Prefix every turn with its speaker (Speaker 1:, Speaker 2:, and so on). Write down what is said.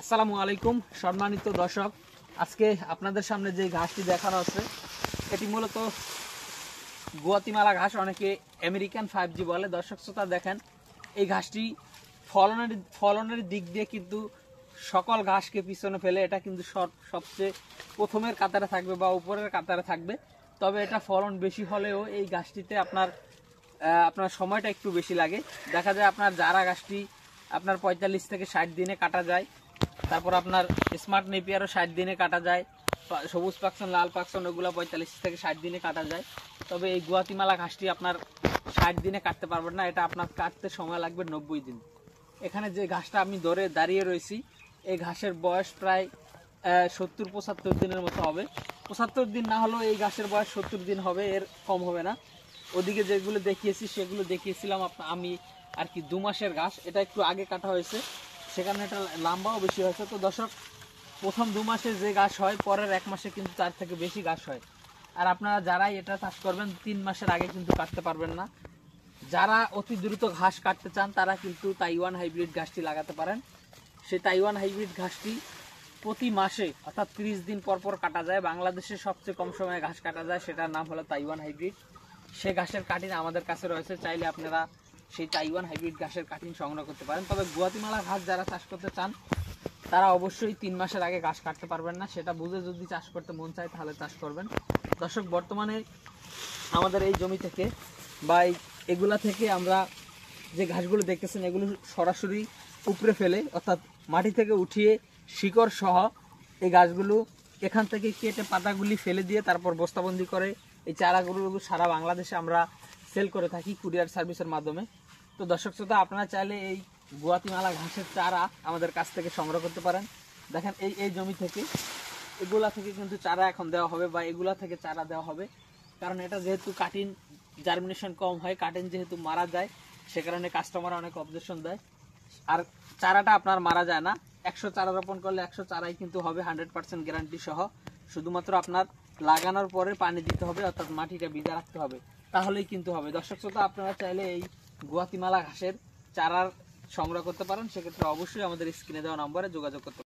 Speaker 1: আসসালামু আলাইকুম সম্মানিত দর্শক, আজকে আপনাদের সামনে যে ঘাসটি দেখানো হচ্ছে এটি মূলত গুয়াতিমালা ঘাস, অনেকে আমেরিকান 5G বলে। দর্শক শ্রোতা দেখেন, এই ঘাসটি ফলনের দিক দিয়ে কিন্তু সকল ঘাসকে পিছনে ফেলে এটা কিন্তু সবচেয়ে প্রথমের কাতারে থাকবে বা উপরের কাতারে থাকবে। তবে এটা ফলন বেশি হলেও এই ঘাসটিতে আপনার সময়টা একটু বেশি লাগে। দেখা যায় আপনার জারা ঘাসটি আপনার 45 থেকে 60 দিনে কাটা যায়। তারপর আপনার স্মার্ট নেপিয়ারও 60 দিনে কাটা যায়। সবুজ পাকসন, লাল পাকসন ওগুলো 45 থেকে 60 দিনে কাটা যায়। তবে এই গুয়াতিমালা ঘাসটি আপনার 60 দিনে কাটতে পারবেন না, এটা আপনার কাটতে সময় লাগবে 90 দিন। এখানে যে ঘাসটা আমি ধরে দাঁড়িয়ে রয়েছি, এই ঘাসের বয়স প্রায় 70-75 দিনের মতো হবে। 75 দিন না হলেও এই ঘাসের বয়স 70 দিন হবে, এর কম হবে না। ওদিকে যেগুলো দেখিয়েছি সেগুলো দেখিয়েছিলাম আমি আর কি 2 মাসের ঘাস, এটা একটু আগে কাটা হয়েছে, সেখানে এটা লম্বাও বেশি হয়েছে। তো দর্শক, প্রথম 2 মাসে যে ঘাস হয় পরের 1 মাসে কিন্তু 4 থেকে বেশি ঘাস হয়। আর আপনারা যারাই এটা চাষ করবেন 3 মাসের আগে কিন্তু কাটতে পারবেন না। যারা অতি দ্রুত ঘাস কাটতে চান তারা কিন্তু তাইওয়ান হাইব্রিড ঘাসটি লাগাতে পারেন। সেই তাইওয়ান হাইব্রিড ঘাসটি প্রতি মাসে অর্থাৎ 30 দিন পর পর কাটা যায়। বাংলাদেশে সবচেয়ে কম সময়ে ঘাস কাটা যায়, সেটার নাম হলো তাইওয়ান হাইব্রিড। সে ঘাসের কাটিং আমাদের কাছে রয়েছে, চাইলে আপনারা সেই তাইওয়ান হাইব্রিড ঘাসের কাটিং সংগ্রহ করতে পারেন। তবে গুয়াতিমালা ঘাস যারা চাষ করতে চান তারা অবশ্যই 3 মাসের আগে ঘাস কাটতে পারবেন না। সেটা বুঝে যদি চাষ করতে মন চায় তাহলে চাষ করবেন। দর্শক, বর্তমানে আমাদের এই জমি থেকে বা এগুলা থেকে আমরা যে ঘাসগুলো দেখতেছেন এগুলো সরাসরি উপড়ে ফেলে অর্থাৎ মাটি থেকে উঠিয়ে শিকড় সহ এই গাছগুলো এখান থেকে কেটে পাতাগুলি ফেলে দিয়ে তারপর বস্তাবন্দি করে এই চারাগুলো সারা বাংলাদেশে আমরা সেল করে থাকি কুরিয়ার সার্ভিসের মাধ্যমে। তো দর্শক শ্রোতা, আপনারা চাইলে এই গুয়াতিমালা ঘাসের চারা আমাদের কাছ থেকে সংগ্রহ করতে পারেন। দেখেন, এই জমি থেকে এগুলা থেকে কিন্তু চারা এখন দেওয়া হবে বা এগুলা থেকে চারা দেওয়া হবে। কারণ এটা যেহেতু কাটিং জার্মিনেশন কম হয়, কাটিং যেহেতু মারা যায়, সে কারণে কাস্টমার অনেক অবজেকশন দেয়। আর চারাটা আপনার মারা যায় না, 100 চারা রোপণ করলে 100 চারাই কিন্তু হবে 100% গ্যারান্টি সহ। শুধুমাত্র আপনার লাগানোর পরে পানি দিতে হবে, অর্থাৎ মাটিটা ভিজা রাখতে হবে, তাহলেই কিন্তু হবে। দর্শক শ্রোতা, আপনারা চাইলে এই গুয়াতিমালা ঘাসের চারার সংগ্রহ করতে পারেন। সেক্ষেত্রে অবশ্যই আমাদের স্ক্রিনে দেওয়া নম্বরে যোগাযোগ করতে পারেন।